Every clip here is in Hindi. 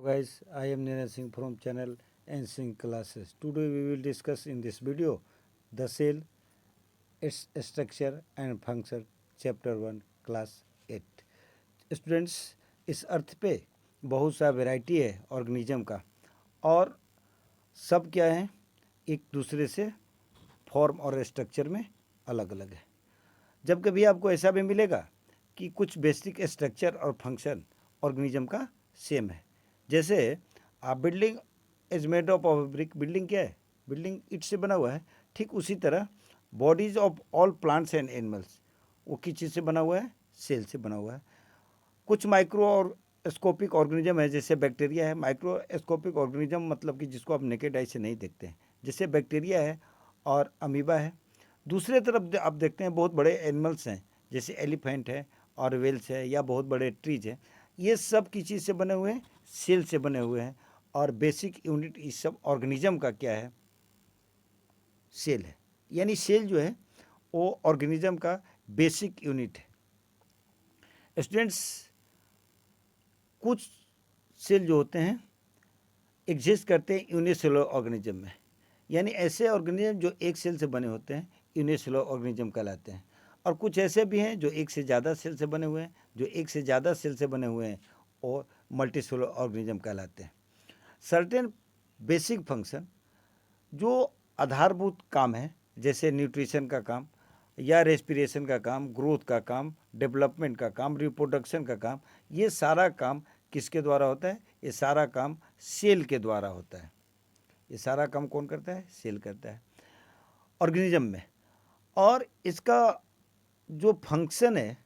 Hello guys, I am Nina Singh from channel NSync Classes. Today we will discuss in this video the cell, its structure and function, chapter 1, class 8. Students, इस अर्थ पे बहुत सा वैरायटी है ऑर्गेनिज्म का और सब क्या है एक दूसरे से फॉर्म और स्ट्रक्चर में अलग अलग है। जब कभी आपको ऐसा भी मिलेगा कि कुछ बेसिक स्ट्रक्चर और फंक्शन ऑर्गेनिज्म का सेम है, जैसे आप building is made of brick, building क्या है, बिल्डिंग ईंट से बना हुआ है। ठीक उसी तरह bodies of all plants and animals, वो किस चीज़ से बना हुआ है, सेल से बना हुआ है। कुछ माइक्रो और स्कोपिक ऑर्गेनिज्म है, जैसे बैक्टीरिया है। माइक्रोस्कोपिक ऑर्गेनिज्म मतलब कि जिसको आप नेकेड आई से नहीं देखते हैं, जैसे बैक्टीरिया है और अमीबा है। दूसरे तरफ आप देखते हैं बहुत बड़े एनिमल्स हैं, जैसे एलिफेंट है और वेल्स है या बहुत बड़े ट्रीज हैं। ये सब किस चीज़ से बने हुए हैं, सेल से बने हुए हैं। और बेसिक यूनिट इस सब ऑर्गेनिज्म का क्या है, सेल है। यानी सेल जो है वो ऑर्गेनिज्म का बेसिक यूनिट है। स्टूडेंट्स, कुछ सेल जो होते हैं एग्जिस्ट करते हैं यूनिसेलुलर ऑर्गेनिज्म में, यानी ऐसे ऑर्गेनिज्म जो एक सेल से बने होते हैं यूनिसेलुलर ऑर्गेनिज्म कहलाते हैं। और कुछ ऐसे भी हैं जो एक से ज़्यादा सेल से बने हुए हैं, जो एक से ज़्यादा सेल से बने हुए हैं और मल्टीसेलुलर ऑर्गेनिज्म कहलाते हैं। सर्टेन बेसिक फंक्शन जो आधारभूत काम है, जैसे न्यूट्रिशन का काम या रेस्पिरेशन का काम, ग्रोथ का काम, डेवलपमेंट का काम, रिप्रोडक्शन का काम, ये सारा काम किसके द्वारा होता है, ये सारा काम सेल के द्वारा होता है। ये सारा काम कौन करता है, सेल करता है ऑर्गेनिज्म में। और इसका जो फंक्शन है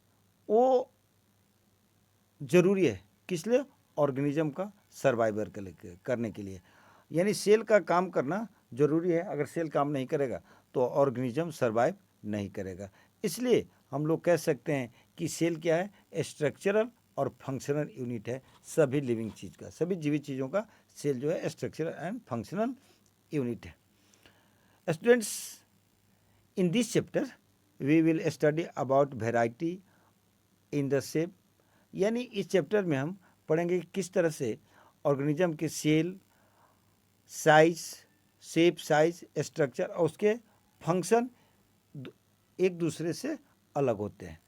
वो ज़रूरी है, किस लिए, ऑर्गेनिज्म का सर्वाइवर करने के लिए। यानी सेल का काम करना ज़रूरी है। अगर सेल काम नहीं करेगा तो ऑर्गेनिज्म सर्वाइव नहीं करेगा। इसलिए हम लोग कह सकते हैं कि सेल क्या है, स्ट्रक्चरल और फंक्शनल यूनिट है सभी लिविंग चीज़ का, सभी जीवित चीज़ों का सेल जो है स्ट्रक्चरल एंड फंक्शनल यूनिट है। Students, in this chapter we will study about variety in the shape, यानी इस चैप्टर में हम पढ़ेंगे कि किस तरह से ऑर्गेनिज्म के cell, size, shape, size, structure और उसके फंक्शन एक दूसरे से अलग होते हैं।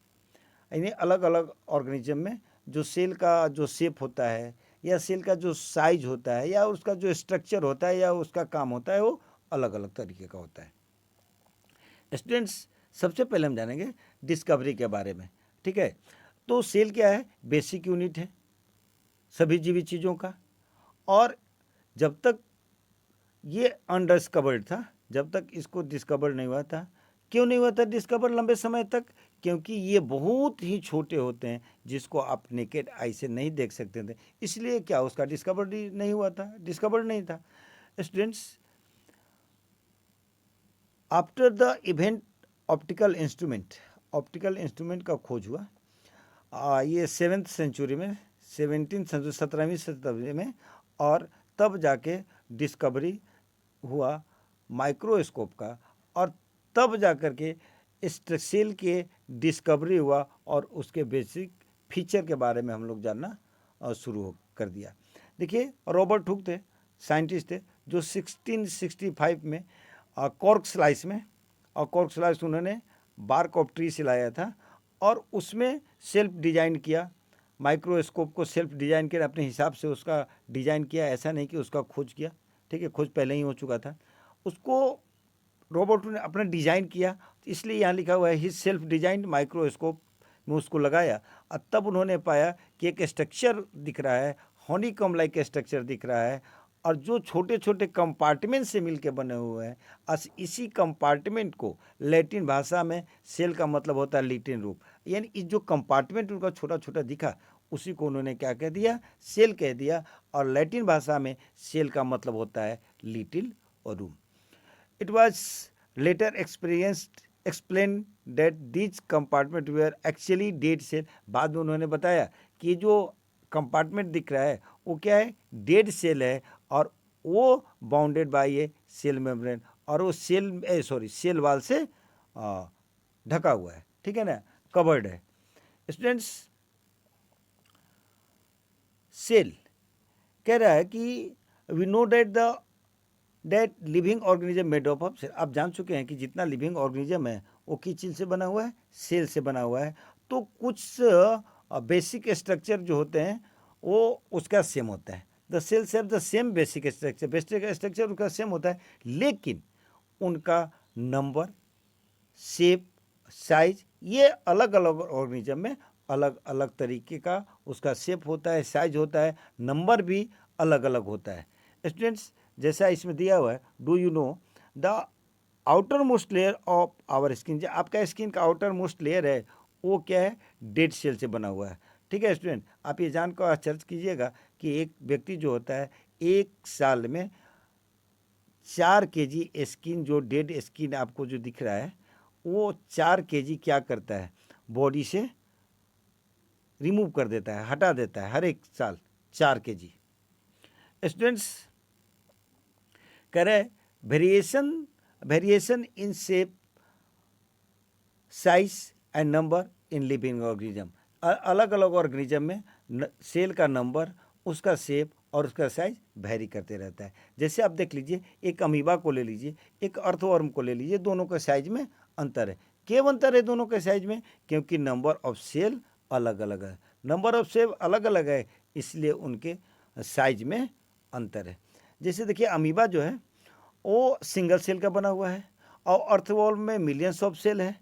यानी अलग अलग ऑर्गेनिज्म में जो सेल का जो शेप होता है या सेल का जो साइज होता है या उसका जो स्ट्रक्चर होता है या उसका काम होता है वो अलग अलग तरीके का होता है। स्टूडेंट्स, सबसे पहले हम जानेंगे डिस्कवरी के बारे में। ठीक है, तो सेल क्या है, बेसिक यूनिट है सभी जीवित चीज़ों का। और जब तक ये अनडिस्कवर्ड था, जब तक इसको डिस्कवर नहीं हुआ था, क्यों नहीं हुआ था डिस्कवर लंबे समय तक, क्योंकि ये बहुत ही छोटे होते हैं जिसको आप नेकेड आई से नहीं देख सकते थे, इसलिए क्या उसका डिस्कवर नहीं हुआ था, डिस्कवर नहीं था। Students, after the event optical instrument का खोज हुआ, ये 7वीं सेंचुरी में, 17वीं शताब्दी में, और तब जाके डिस्कवरी हुआ माइक्रोस्कोप का, और तब जाकर के सेल के डिस्कवरी हुआ और उसके बेसिक फीचर के बारे में हम लोग जानना शुरू कर दिया। देखिए, रॉबर्ट हुक थे, साइंटिस्ट थे, जो 1665 में कॉर्क स्लाइस में, और कॉर्क स्लाइस उन्होंने बार्क ऑफ ट्री से लाया था और उसमें सेल्फ डिजाइन किया, माइक्रोस्कोप को सेल्फ डिजाइन किया, अपने हिसाब से उसका डिजाइन किया, ऐसा नहीं कि उसका खोज किया। ठीक है, खोज पहले ही हो चुका था, उसको रॉबर्ट ने अपना डिजाइन किया, इसलिए यहाँ लिखा हुआ है ही सेल्फ डिजाइन माइक्रोस्कोप में उसको लगाया। और तब उन्होंने पाया कि एक स्ट्रक्चर दिख रहा है, हनीकॉम लाइक स्ट्रक्चर दिख रहा है, और जो छोटे छोटे कंपार्टमेंट से मिलके बने हुए हैं। इसी कंपार्टमेंट को लैटिन भाषा में सेल का मतलब होता है लिटिल रूप, यानी इस जो कंपार्टमेंट उनका छोटा छोटा दिखा उसी को उन्होंने क्या कह दिया, सेल कह दिया। और लैटिन भाषा में सेल का मतलब होता है लिटिल और room. It was later explain that these compartment were actually dead cell. बाद में उन्होंने बताया कि जो कंपार्टमेंट दिख रहा है वो क्या है, डेड सेल है, और वो bounded by a cell membrane, और वो सेल वाल से ढका हुआ है। ठीक है ना, कवर्ड है। स्टूडेंट्स, सेल कह रहा है कि we know that living organism made of cell. आप जान चुके हैं कि जितना लिविंग ऑर्गेनिज्म है वो किस चीज़ से बना हुआ है, सेल से बना हुआ है। तो कुछ बेसिक स्ट्रक्चर जो होते हैं वो उसका सेम होता है। The cells have the same basic structure उसका सेम होता है, लेकिन उनका नंबर, शेप, साइज ये अलग अलग ऑर्गेनिज्म में अलग अलग तरीके का उसका शेप होता है, साइज होता है, नंबर भी अलग अलग होता है। स्टूडेंट्स, जैसा इसमें दिया हुआ है, do you know the outer most layer of our skin, जो आपका स्किन का आउटर मोस्ट लेयर है वो क्या है, डेड सेल से बना हुआ है। ठीक है स्टूडेंट, आप ये जानकर आश्चर्य कीजिएगा कि एक व्यक्ति जो होता है 1 साल में 4 kg स्किन, जो डेड स्किन आपको जो दिख रहा है वो 4 kg क्या करता है, बॉडी से रिमूव कर देता है, हटा देता है हर एक साल 4 kg। स्टूडेंट्स कह रहे variation in shape, size and number in living organism. अलग अलग ऑर्गेनिज्म में सेल का नंबर, उसका शेप और उसका साइज वेरी करते रहता है। जैसे आप देख लीजिए, एक अमीबा को ले लीजिए, एक अर्थवर्म को ले लीजिए, दोनों के साइज में अंतर है। क्यों अंतर है दोनों के साइज में? क्योंकि नंबर ऑफ सेल अलग अलग है। नंबर ऑफ सेल अलग अलग है, इसलिए उनके साइज में अंतर है। जैसे देखिए, अमीबा जो है वो सिंगल सेल का बना हुआ है और अर्थवर्म में मिलियंस ऑफ सेल है,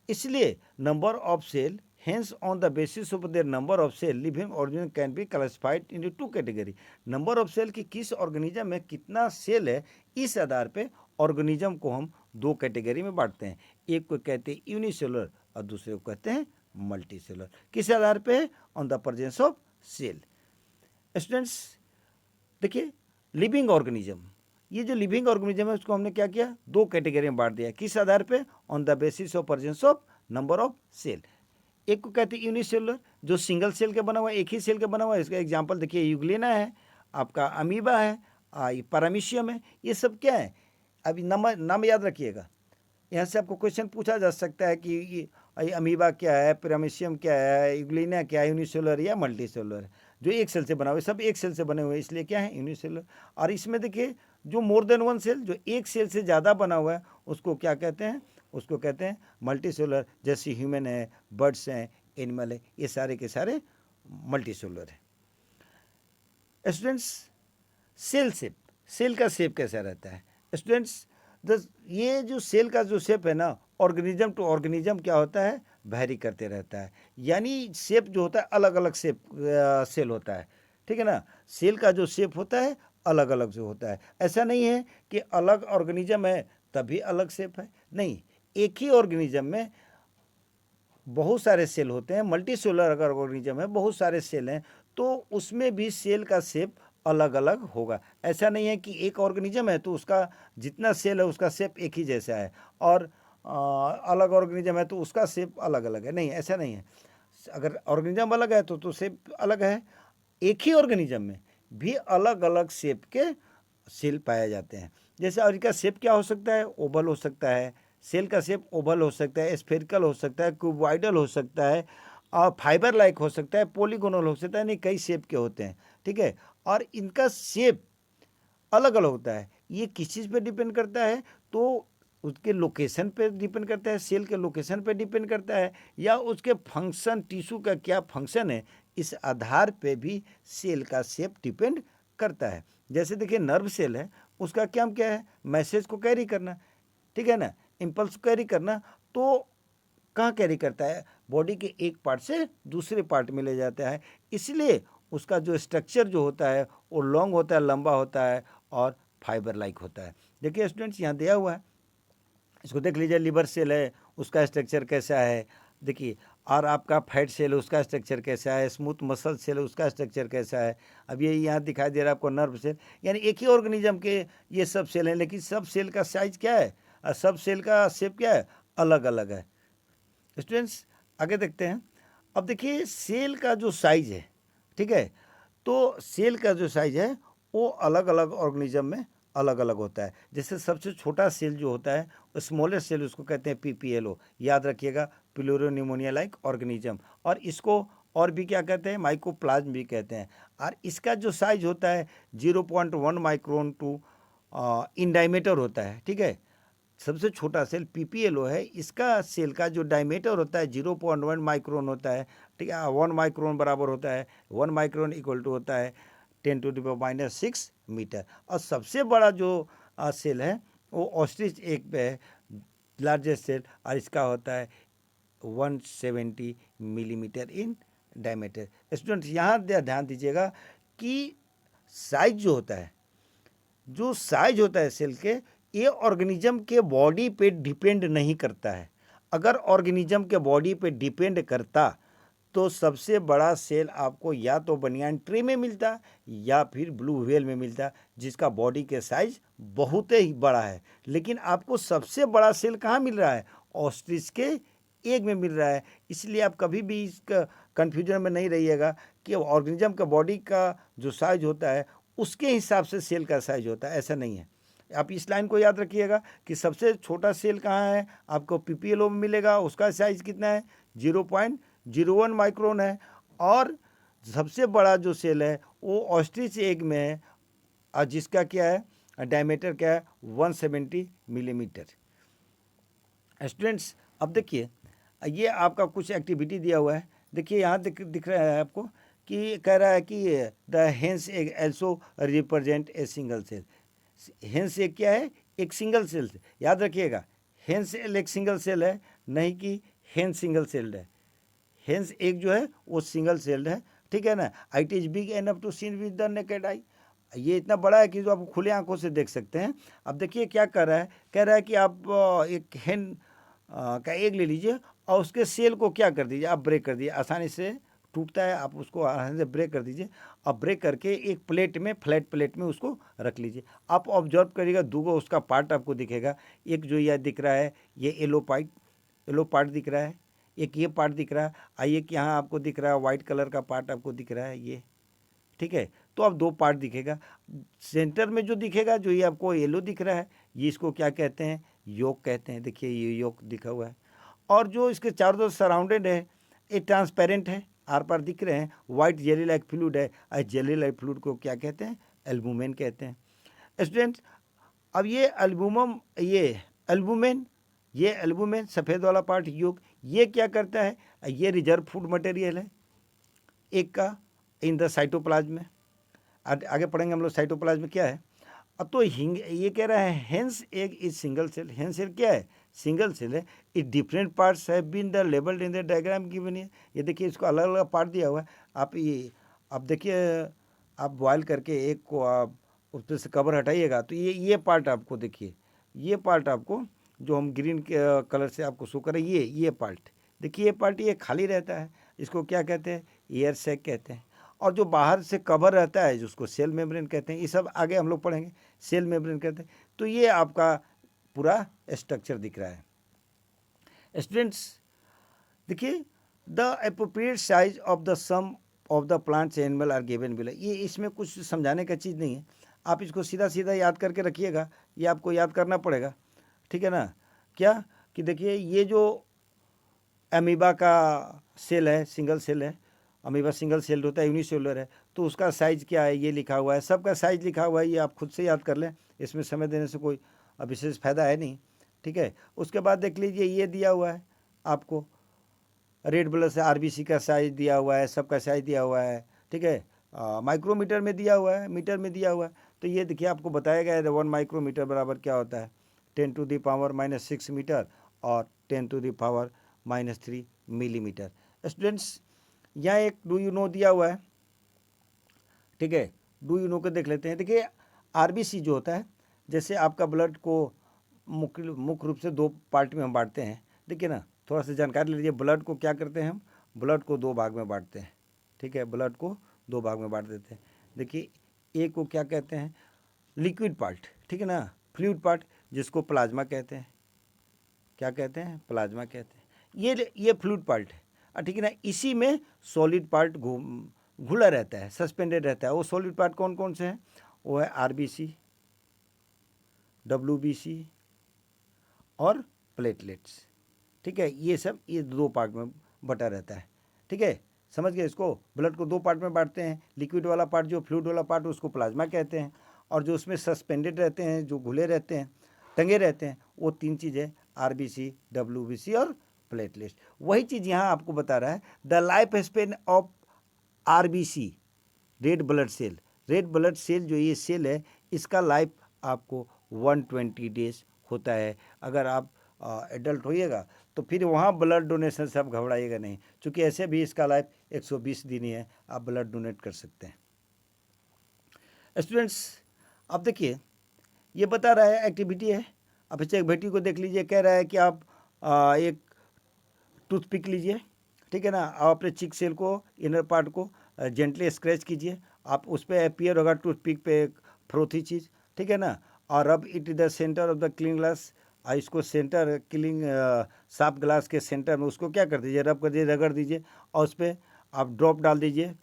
इसलिए number of cell, hence on the basis of their number of cell living organism can be classified into 2 category। Number of cell की किस ऑर्गेनिज्म में कितना सेल है, इस आधार पे ऑर्गेनिज्म को हम 2 कैटेगरी में बांटते हैं। एक को कहते हैं यूनिसेलुलर और दूसरे को कहते हैं मल्टीसेलुलर। किस आधार पे? On the presence of cell. Students देखिए, लिविंग ऑर्गेनिज्म, ये जो लिविंग ऑर्गेनिज्म है उसको हमने क्या किया, 2 कैटेगरी में बांट दिया। किस आधार पे? On the basis of presence of number of cell. एक को कहते हैं यूनिसेलुलर, जो सिंगल सेल का बना हुआ है, एक ही सेल का बना हुआ है। इसका एग्जांपल देखिए, यूग्लिना है, आपका अमीबा है, पैरामीशियम है। ये सब क्या है, अभी नाम याद रखिएगा। यहाँ से आपको क्वेश्चन पूछा जा सकता है कि ये अमीबा क्या है, पैरामीशियम क्या है, यूग्लिना क्या है, यूनिसेलुलर या मल्टीसेलुलर है। जो एक सेल से बना हुआ है, सब एक सेल से बने हुए हैं, इसलिए क्या है, यूनिसेलुलर। और इसमें देखिए, जो मोर देन वन सेल, जो एक सेल से ज़्यादा बना हुआ है, उसको क्या कहते हैं, उसको कहते हैं मल्टीसेलुलर। जैसे ह्यूमन है, बर्ड्स हैं, एनिमल है, ये सारे के सारे मल्टीसेलुलर है। स्टूडेंट्स, सेल शेप, सेल का शेप कैसा रहता है? स्टूडेंट्स, ये जो सेल का जो शेप है ना, ऑर्गेनिज्म टू ऑर्गेनिज्म क्या होता है, वेरी करते रहता है। यानी शेप जो होता है अलग अलग शेप सेल होता है। ठीक है ना, सेल का जो शेप होता है अलग अलग जो होता है। ऐसा नहीं है कि अलग ऑर्गेनिज्म है तभी अलग शेप है, नहीं, एक ही ऑर्गेनिज्म में बहुत सारे सेल होते हैं। मल्टीसेलुलर अगर ऑर्गेनिज्म है, बहुत सारे सेल हैं, तो उसमें भी सेल का शेप अलग अलग होगा। ऐसा नहीं है कि एक ऑर्गेनिज्म है तो उसका जितना सेल है उसका शेप एक ही जैसा है, और अलग ऑर्गेनिज्म है तो उसका शेप अलग अलग है, नहीं, ऐसा नहीं है। अगर ऑर्गेनिज्म अलग है तो शेप अलग है। एक ही ऑर्गेनिज्म में भी अलग अलग शेप के सेल पाए जाते हैं। जैसे, और इनका शेप क्या हो सकता है, ओवल हो सकता है, सेल का शेप ओवल हो सकता है, स्फेरिकल हो सकता है, क्यूबॉइडल हो सकता है, और फाइबर लाइक हो सकता है, पॉलीगोनल हो सकता है, नहीं, कई शेप के होते हैं। ठीक है, और इनका शेप अलग अलग होता है। ये किस चीज़ पे डिपेंड करता है, तो उसके लोकेशन पे डिपेंड करता है, सेल के लोकेशन पे डिपेंड करता है, या उसके फंक्शन, टिश्यू का क्या फंक्शन है, इस आधार पे भी सेल का शेप डिपेंड करता है। जैसे देखिए, नर्व सेल है, उसका काम क्या है, मैसेज को कैरी करना, ठीक है ना, इम्पल्स कैरी करना। तो कहाँ कैरी करता है, बॉडी के एक पार्ट से दूसरे पार्ट में ले जाता है, इसलिए उसका जो स्ट्रक्चर जो होता है वो लॉन्ग होता है, लंबा होता है और फाइबर लाइक होता है। देखिए स्टूडेंट्स, यहाँ दिया हुआ है, इसको देख लीजिए। लिवर सेल है, उसका स्ट्रक्चर कैसा है, देखिए। और आपका फैट सेल है, उसका स्ट्रक्चर कैसा है, स्मूथ मसल सेल है, उसका स्ट्रक्चर कैसा है। अब ये यहाँ दिखाई दे रहा है आपको नर्व सेल। यानी एक ही ऑर्गेनिज्म के ये सब सेल हैं, लेकिन सब सेल का साइज क्या है और सब सेल का शेप क्या है, अलग अलग है। स्टूडेंट्स, आगे देखते हैं। अब देखिए, सेल का जो साइज है, ठीक है, तो सेल का जो साइज है वो अलग अलग ऑर्गेनिज्म में अलग अलग होता है। जैसे सबसे छोटा सेल जो होता है, स्मॉलेस्ट सेल, उसको कहते हैं पीपीएलओ, याद रखिएगा, प्लूरोनिमोनिया लाइक ऑर्गेनिज्म। और इसको और भी क्या कहते हैं, माइकोप्लाज्म भी कहते हैं। और इसका जो साइज होता है 0.1 माइक्रोन टू इन डायमीटर होता है, ठीक है। सबसे छोटा सेल पीपीएलओ है, इसका सेल का जो डायमीटर होता है 0.1 माइक्रोन होता है, ठीक है। 1 माइक्रोन बराबर होता है, 1 माइक्रोन इक्वल टू होता है 10⁻⁻6 मीटर। और सबसे बड़ा जो सेल है वो ऑस्ट्रिच एग पे है, लार्जेस्ट सेल, और इसका होता है 170 मिलीमीटर इन डायमीटर। स्टूडेंट्स यहाँ ध्यान दीजिएगा कि साइज जो होता है, जो साइज होता है सेल के, ये ऑर्गेनिज्म के बॉडी पे डिपेंड नहीं करता है। अगर ऑर्गेनिज्म के बॉडी पे डिपेंड करता तो सबसे बड़ा सेल आपको या तो बनियान ट्री में मिलता या फिर ब्लू व्हेल में मिलता, जिसका बॉडी के साइज बहुत ही बड़ा है। लेकिन आपको सबसे बड़ा सेल कहाँ मिल रहा है, ऑस्ट्रिच के एग में मिल रहा है। इसलिए आप कभी भी इसका कन्फ्यूजन में नहीं रहिएगा कि ऑर्गेनिज्म का बॉडी का जो साइज होता है उसके हिसाब से सेल का साइज होता है, ऐसा नहीं है। आप इस लाइन को याद रखिएगा कि सबसे छोटा सेल कहाँ है, आपको पीपीएलओ में मिलेगा, उसका साइज कितना है 0.01 माइक्रोन है। और सबसे बड़ा जो सेल है वो ऑस्ट्रिच एग में है, और जिसका क्या है डायमीटर क्या है 170 मिलीमीटर। स्टूडेंट्स अब देखिए, ये आपका कुछ एक्टिविटी दिया हुआ है। देखिए यहाँ दिख रहा है आपको कि कह रहा है कि the hen's egg also represent a single cell. Hen's egg क्या है, एक सिंगल सेल। याद रखिएगा हेंस एग एक सिंगल सेल है, नहीं कि हेन सिंगल सेल्ड है। हेंस एग जो है वो सिंगल सेल्ड है, ठीक है ना। It is big enough to seen with the naked eye. ये इतना बड़ा है कि जो आप खुले आंखों से देख सकते हैं। अब देखिए क्या कर रहा है, कह रहा है कि आप एक हेन का एग ले लीजिए और उसके सेल को क्या कर दीजिए, आप ब्रेक कर दीजिए, आसानी से टूटता है, आप उसको आसानी से ब्रेक कर दीजिए। और ब्रेक करके एक प्लेट में, फ्लैट प्लेट में उसको रख लीजिए। आप ऑब्जर्व करिएगा, दूगो उसका पार्ट आपको दिखेगा। एक जो यह दिख रहा है ये येलो पार्ट दिख रहा है, एक ये पार्ट दिख रहा है, आइए कि यहाँ आपको दिख रहा है वाइट कलर का पार्ट आपको दिख रहा है ये, ठीक है। तो अब दो पार्ट दिखेगा। सेंटर में जो दिखेगा, जो ये आपको येलो दिख रहा है, ये इसको क्या कहते हैं, योक कहते हैं। देखिए ये योक दिखा हुआ है। और जो इसके चारों तरफ सराउंडेड है ये ट्रांसपेरेंट है, आर पार दिख रहे हैं, वाइट जेली लाइक फ्लूइड है। और जेली लाइक फ्लूइड को क्या कहते हैं, एल्बुमेन कहते हैं। स्टूडेंट्स अब ये एल्बुमेन सफ़ेद वाला पार्ट योग, ये क्या करता है, ये रिजर्व फूड मटेरियल है एक का इन द साइटोप्लाज्म में। आगे पढ़ेंगे हम लोग साइटोप्लाज्म में क्या है। अब तो ये कह रहा है hen's egg is single cell. Hen's egg क्या है, सिंगल सेल है। It different parts have been the labelled in the diagram given है। ये देखिए इसको अलग अलग पार्ट दिया हुआ है। आप ये अब देखिए, आप बॉयल करके एग को आप उस पर से कवर हटाइएगा तो ये पार्ट आपको देखिए, ये पार्ट आपको जो हम ग्रीन के कलर से आपको शो करें, ये पार्ट देखिए, ये पार्ट ये खाली रहता है, इसको क्या कहते हैं, एयर सैक कहते हैं। और जो बाहर से कवर रहता है जिसको सेल मेम्ब्रेन कहते हैं, ये सब आगे हम लोग पढ़ेंगे, सेल मेम्ब्रेन कहते हैं। तो ये आपका पूरा स्ट्रक्चर दिख रहा है। स्टूडेंट्स देखिए, the appropriate size of the some of the plants animal are given below. ये इसमें कुछ समझाने का चीज़ नहीं है, आप इसको सीधा सीधा याद करके रखिएगा, ये आपको याद करना पड़ेगा, ठीक है ना। क्या कि देखिए ये जो अमीबा का सेल है, सिंगल सेल है, अमीबा सिंगल सेल होता है, यूनिसेलुलर है, तो उसका साइज़ क्या है ये लिखा हुआ है, सबका साइज़ लिखा हुआ है, ये आप खुद से याद कर लें, इसमें समय देने से कोई विशेष फ़ायदा है नहीं, ठीक है। उसके बाद देख लीजिए ये दिया हुआ है आपको, रेड ब्लड से आरबीसी का साइज दिया हुआ है, सबका साइज दिया हुआ है, ठीक है। माइक्रोमीटर में दिया हुआ है, मीटर में दिया हुआ है। तो ये देखिए आपको बताया गया है 1 माइक्रोमीटर बराबर क्या होता है, 10⁻⁻6 मीटर और 10⁻⁻3 मिलीमीटर। स्टूडेंट्स यहाँ एक डू यू नो दिया हुआ है, ठीक है। डू यू नो को देख लेते हैं। देखिए आरबीसी जो होता है, जैसे आपका ब्लड को मुख्य रूप से दो पार्ट में हम बांटते हैं, देखिए ना, थोड़ा सा जानकारी ले लीजिए। ब्लड को क्या करते हैं हम, ब्लड को दो भाग में बांटते हैं, ठीक है, ब्लड को दो भाग में बांट देते हैं। देखिए एक को क्या कहते हैं, लिक्विड पार्ट, ठीक है ना, फ्लूइड पार्ट जिसको प्लाज्मा कहते हैं, क्या कहते हैं, प्लाज्मा कहते हैं। ये फ्लूइड पार्ट है, ठीक है ना। इसी में सॉलिड पार्ट घुला रहता है, सस्पेंडेड रहता है। वो सॉलिड पार्ट कौन कौन से हैं, वो है आरबीसी, डब्ल्यूबीसी और प्लेटलेट्स, ठीक है। ये सब ये दो पार्ट में बटा रहता है, ठीक है। समझ गए इसको। ब्लड को दो पार्ट में बांटते हैं, लिक्विड वाला पार्ट जो फ्लूइड वाला पार्ट उसको प्लाज्मा कहते हैं, और जो उसमें सस्पेंडेड रहते हैं, जो घुले रहते हैं, टंगे रहते हैं, वो तीन चीज़ें आरबीसी, डब्ल्यूबीसी और प्लेटलेट्स। वही चीज़ यहाँ आपको बता रहा है, the life span of RBC red blood cell. Red blood cell जो ये सेल है इसका लाइफ आपको 120 डेज होता है। अगर आप एडल्ट होइएगा तो फिर वहाँ ब्लड डोनेशन से आप घबराइएगा नहीं, क्योंकि ऐसे भी इसका लाइफ 120 दिन ही है, आप ब्लड डोनेट कर सकते हैं। स्टूडेंट्स आप देखिए ये बता रहा है एक्टिविटी है। अब इस एक्टिविटी को देख लीजिए, कह रहा है कि आप एक टूथपिक लीजिए, ठीक है ना, आप अपने चिक सेल को, इनर पार्ट को जेंटली स्क्रैच कीजिए, आप उस पर अपीयर होगा टूथपिक पे एक फ्रोथी चीज़, ठीक है ना, और rub it the centre of the clean glass. इसको सेंटर क्लीन साफ ग्लास के सेंटर में उसको क्या कर दीजिए, रब कर दीजिए, रगड़ दीजिए, और उस पर आप ड्रॉप डाल दीजिए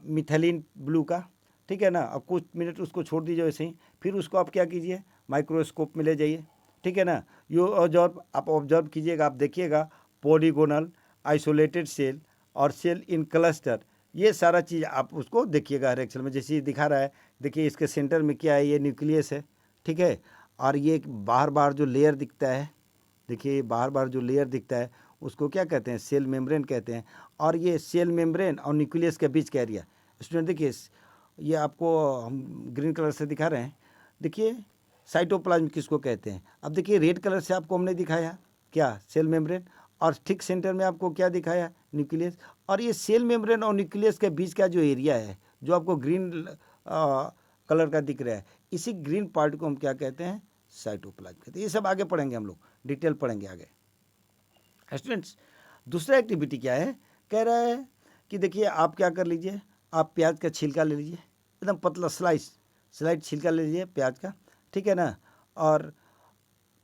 मिथाइलिन ब्लू का, ठीक है ना, अब कुछ मिनट उसको छोड़ दीजिए वैसे ही। फिर उसको आप क्या कीजिए, माइक्रोस्कोप में ले जाइए, ठीक है ना, यो ऑब्जर्व, आप ऑब्जर्व कीजिएगा, आप देखिएगा पॉलीगोनल, आइसोलेटेड सेल और सेल इन क्लस्टर, ये सारा चीज़ आप उसको देखिएगा हर एक सेल में। जैसे दिखा रहा है, देखिए इसके सेंटर में क्या है, ये न्यूक्लियस है, ठीक है, और ये बाहर बाहर जो लेयर दिखता है, देखिए बाहर बाहर जो लेयर दिखता है उसको क्या कहते हैं, सेल मेम्ब्रेन कहते हैं। और ये सेल मेम्ब्रेन और न्यूक्लियस के बीच का एरिया, स्टूडेंट देखिए ये आपको हम ग्रीन कलर से दिखा रहे हैं, देखिए साइटोप्लाज्म किसको कहते हैं। अब देखिए रेड कलर से आपको हमने दिखाया क्या, सेल मेम्ब्रेन, और ठीक सेंटर में आपको क्या दिखाया, न्यूक्लियस। और ये सेल मेम्ब्रेन और न्यूक्लियस के बीच का जो एरिया है जो आपको ग्रीन कलर का दिख रहा है, इसी ग्रीन पार्ट को हम क्या कहते हैं, साइटोप्लाज्म कहते हैं। ये सब आगे पढ़ेंगे हम लोग, डिटेल पढ़ेंगे आगे। स्टूडेंट्स दूसरा एक्टिविटी क्या है, कह रहा है कि देखिए आप क्या कर लीजिए, आप प्याज का छिलका ले लीजिए, एकदम पतला स्लाइड छिलका ले लीजिए प्याज का, ठीक है ना, और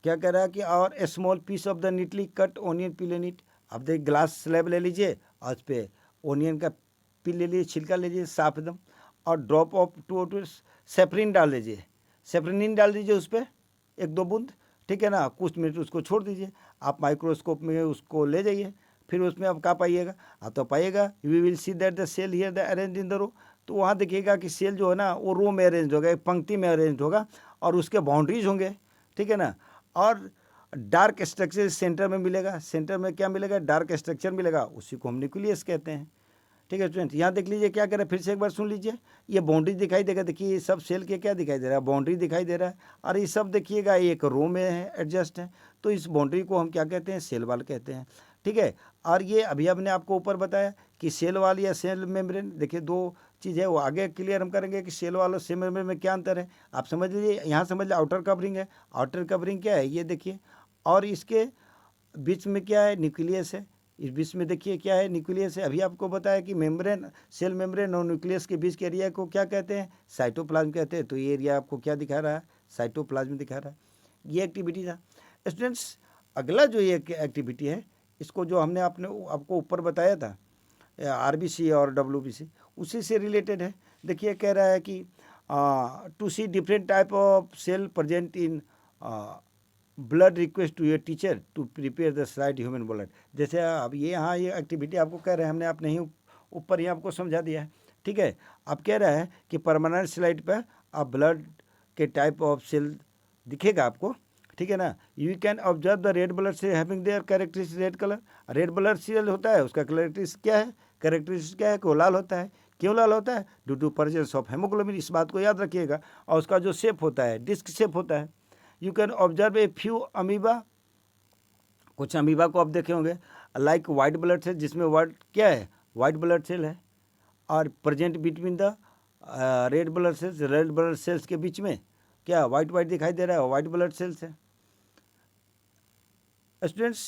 क्या कह रहा है कि और a small piece of the neatly cut onion peel in इट। आप देखिए ग्लास स्लैब ले लीजिए और उस पर ओनियन का पील ले लीजिए, छिलका ले लीजिए साफ एकदम, और ड्रॉप ऑफ टू सेफरिन डाल लीजिए, सेफरिन डाल दीजिए उस पर 1-2 बूंद, ठीक है ना, कुछ मिनट उसको छोड़ दीजिए। आप माइक्रोस्कोप में उसको ले जाइए, फिर उसमें आप क्या पाइएगा, आप तो पाइएगा we will see that the cell here the arrange in the row. तो वहाँ देखिएगा कि सेल जो है ना वो रो में अरेंज होगा, एक पंक्ति में अरेंज होगा, और उसके बाउंड्रीज होंगे, ठीक है ना, और डार्क स्ट्रक्चर सेंटर में मिलेगा। सेंटर में क्या मिलेगा, डार्क स्ट्रक्चर मिलेगा, उसी को हम न्यूक्लियस कहते हैं, ठीक है स्टूडेंट। यहाँ देख लीजिए क्या करें, फिर से एक बार सुन लीजिए, ये बाउंड्री दिखाई देगा, देखिए ये सब सेल के क्या दिखाई दे रहा है, बाउंड्री दिखाई दे रहा है, और ये सब देखिएगा एक रो में है, एडजस्ट है, तो इस बाउंड्री को हम क्या कहते हैं, सेल वाल कहते हैं, ठीक है। और ये अभी हमने आपको ऊपर बताया कि सेल वाल या सेल मेम्ब्रेन, देखिए दो चीज़ है, वो आगे क्लियर हम करेंगे कि सेल वाल और सेल मेम्ब्रेन में क्या अंतर है। आप समझ लीजिए, यहाँ समझ लीजिए आउटर कवरिंग है, आउटर कवरिंग क्या है ये देखिए, और इसके बीच में क्या है, न्यूक्लियस है, इस बीच में देखिए क्या है, न्यूक्लियस है। अभी आपको बताया कि मेम्ब्रेन, सेल मेम्ब्रेन और न्यूक्लियस के बीच के एरिया को क्या कहते हैं, साइटोप्लाज्म कहते हैं। तो ये एरिया आपको क्या दिखा रहा है, साइटोप्लाज्म दिखा रहा है। ये एक्टिविटी था स्टूडेंट्स। अगला जो ये एक्टिविटी है, इसको जो हमने आपको ऊपर बताया था आरबीसी और डब्ल्यूबीसी, उसी से रिलेटेड है। देखिए कह रहा है कि to see different type of cell present in blood request to your teacher to prepare the slide human blood. जैसे अब ये यहाँ ये एक्टिविटी आपको कह रहे हैं, हमने आपने ही ऊपर ही आपको समझा दिया है, ठीक है। अब कह रहा है कि परमानेंट स्लाइड पर आप ब्लड के टाइप ऑफ सेल दिखेगा आपको, ठीक है ना। You can observe the red blood cell having their characteristic red colour. Red blood cell होता है, उसका कैरेक्टरिस्टिक क्या है, कैरेक्टरिस्टिक क्या है कि वो लाल होता है। क्यों लाल होता है, due to presence of haemoglobin, इस बात को याद रखिएगा। और उसका जो शेप होता है डिस्क शेप होता है। You can observe a few amoeba, कुछ अमीबा को आप देखे होंगे, लाइक वाइट ब्लड सेल, जिसमें वाइट क्या है, वाइट ब्लड सेल है, और present between the red blood cells, red blood cells के बीच में क्या वाइट वाइट दिखाई दे रहा है, वाइट ब्लड सेल्स है। स्टूडेंट्स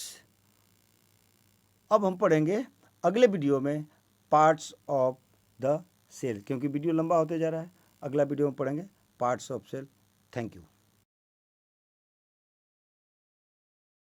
अब हम पढ़ेंगे अगले वीडियो में पार्ट्स ऑफ द सेल, क्योंकि वीडियो लंबा होते जा रहा है। अगला वीडियो में पढ़ेंगे parts of cell. Thank you.